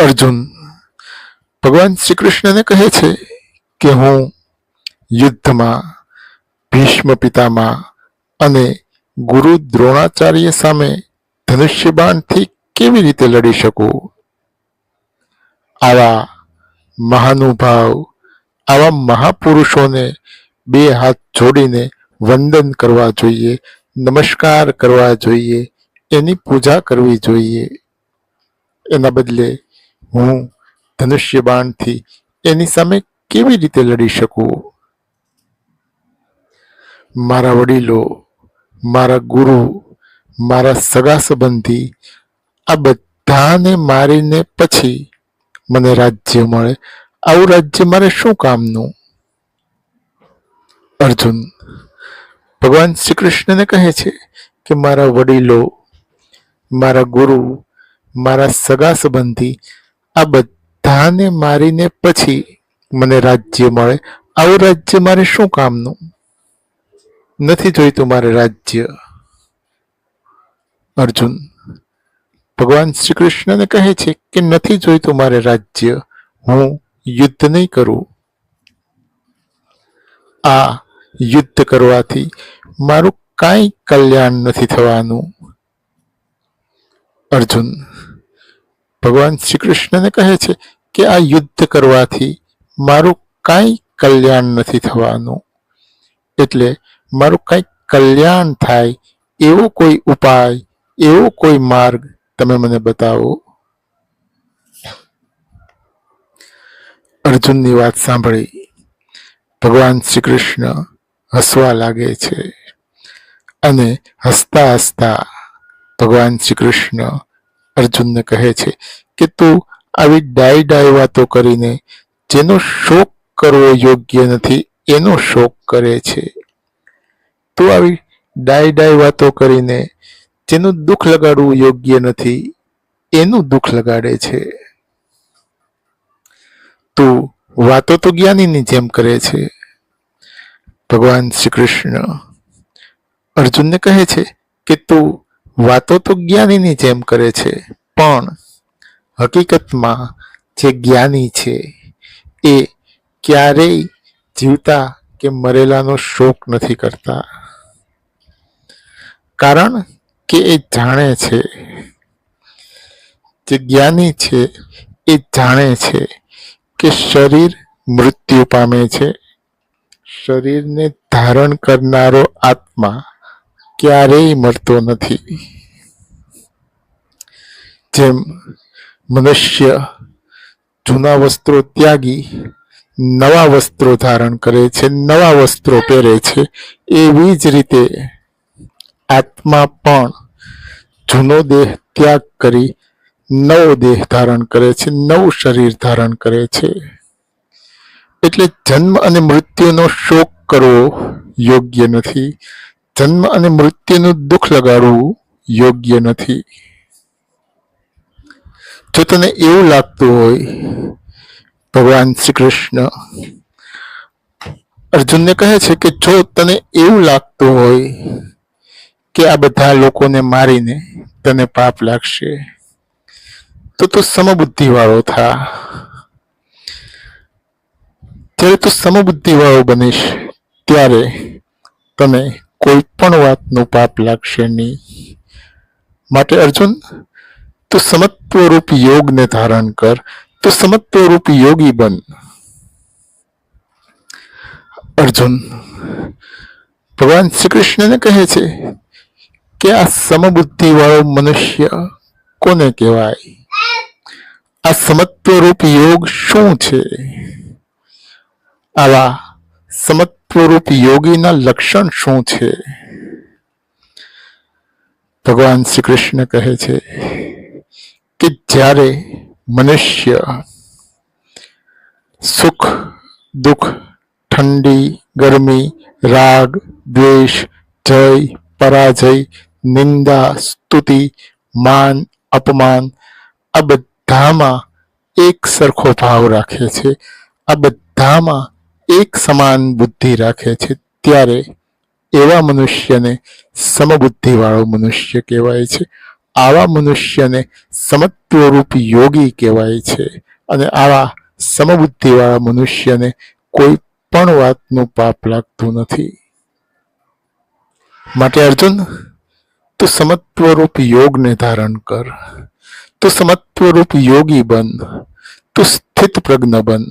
અર્જુન ભગવાન શ્રી કૃષ્ણને કહે છે કે હું યુદ્ધમાં ભીષ્મ પિતામહ અને ગુરુ દ્રોણાચાર્ય સામે ધનુષ્ય બાણથી કેવી રીતે લડી શકું? આવા મહાનુભાવ, આવા મહાપુરુષોને બે હાથ જોડીને વંદન કરવા જોઈએ, નમસ્કાર કરવા જોઈએ, એની પૂજા કરવી જોઈએ. એના બદલે હું ધનુષ્ય બાણથી એની સામે કેવી રીતે લડી શકું? મારા વડીલો, મારા ગુરુ, મારા સગા સંબંધી, આ બધાને મારીને પછી મને રાજ્ય મળે. આવું રાજ્ય મારે શું કામનું? અર્જુન ભગવાન શ્રી કૃષ્ણને કહે છે કે મારા વડીલો, મારા ગુરુ, મારા સગા સંબંધી, આ બધાને મારીને પછી મને રાજ્ય મળે. આવું રાજ્ય મારે શું કામનું? નથી જોઈતું મારે રાજ્ય. અર્જુન ભગવાન શ્રી કૃષ્ણને કહે છે કે નથી જોઈતું મારે રાજ્ય, હું યુદ્ધ નહીં કરું. આ યુદ્ધ કરવાથી મારું કાંઈ કલ્યાણ નથી થવાનું. અર્જુન ભગવાન શ્રી કૃષ્ણને કહે છે કે આ યુદ્ધ કરવાથી મારું કાંઈ કલ્યાણ નથી થવાનું. એટલે મારું કાંઈક કલ્યાણ થાય એવો કોઈ ઉપાય, એવો કોઈ માર્ગ તમે મને બતાવો. અર્જુનની વાત સાંભળી ભગવાન શ્રી કૃષ્ણ હસવા લાગે છે અને હસતા હસતા ભગવાન શ્રી કૃષ્ણ અર્જુનને કહે છે કે તું આવી ડાય ડાય વાતો કરીને જેનો શોક કરવો યોગ્ય નથી એનો શોક કરે છે. તું આવી ડાય ડાય વાતો કરીને જેનું દુઃખ લગાડવું યોગ્ય નથી એનું દુઃખ લગાડે છે. તું વાતો તો જ્ઞાનીની જેમ કરે છે. ભગવાન શ્રી કૃષ્ણ અર્જુનને કહે છે કે તું વાતો તો જ્ઞાનીની જેમ કરે છે, પણ હકીકતમાં જે જ્ઞાની છે એ ક્યારેય જીવતા કે મરેલાનો શોક નથી કરતા. કારણ કે એ જાણે છે, જે જ્ઞાની છે એ જાણે છે કે શરીર મૃત્યુ પામે છે. શરીરને ધારણ કરનારો આત્મા ક્યારેય મરતો નથી. જેમ મનુષ્ય જૂના વસ્ત્રો ત્યાગી નવા વસ્ત્રો ધારણ કરે છે, નવા વસ્ત્રો પહેરે છે, એવી જ રીતે આત્મા પણ જૂનો દેહ ત્યાગ કરી નવો દેહ ધારણ કરે છે, નવું શરીર ધારણ કરે છે. એટલે જન્મ અને મૃત્યુનો શોક કરવો યોગ્ય નથી. જન્મ અને મૃત્યુનું દુઃખ લગાડવું યોગ્ય નથી. જો તને એવું લાગતું હોય, ભગવાન શ્રી કૃષ્ણ અર્જુનને કહે છે કે જો તને એવું લાગતું હોય કે આ બધા લોકોને મારીને તને પાપ લાગશે, તો તું સમબુદ્ધિ વાળો થા. જ્યારે તું સમબુદ્ધિ વાળો બનીશ ત્યારે તને કોઈ પણ વાતનું પાપ લાગશે નહીં. માટે અર્જુન, તું સમત્વરૂપ યોગને ધારણ કર, તું સમત્વરૂપ યોગી બન. અર્જુન ભગવાન શ્રી કૃષ્ણને કહે છે કે આ સમબુદ્ધિ વાળો મનુષ્ય કોને કહેવાય? આ સમત્વરૂપ યોગ શું છે? આવા સમત્વરૂપ યોગીના લક્ષણ શું છે? ભગવાન શ્રી કૃષ્ણ કહે છે કે જ્યારે મનુષ્ય સુખ દુઃખ, ઠંડી ગરમી, રાગ દ્વેષ, જય પરાજય, નિંદા સ્તુતિ, માન અપમાન, આ બધામાં એક સરખો ભાવ રાખે છે, આ બધામાં એક સમાન બુદ્ધિ રાખે છે, ત્યારે એવા મનુષ્યને સમબુદ્ધિ વાળો મનુષ્ય કહેવાય છે. આવા મનુષ્યને સમત્વરૂપ યોગી કહેવાય છે અને આવા સમબુદ્ધિવાળા મનુષ્યને કોઈ પણ વાતનું પાપ લાગતું નથી. માટે અર્જુન, તું સમત્વરૂપ યોગને ધારણ કર, તું સમત્વરૂપ યોગી બન, તું સ્થિત પ્રજ્ઞ બન.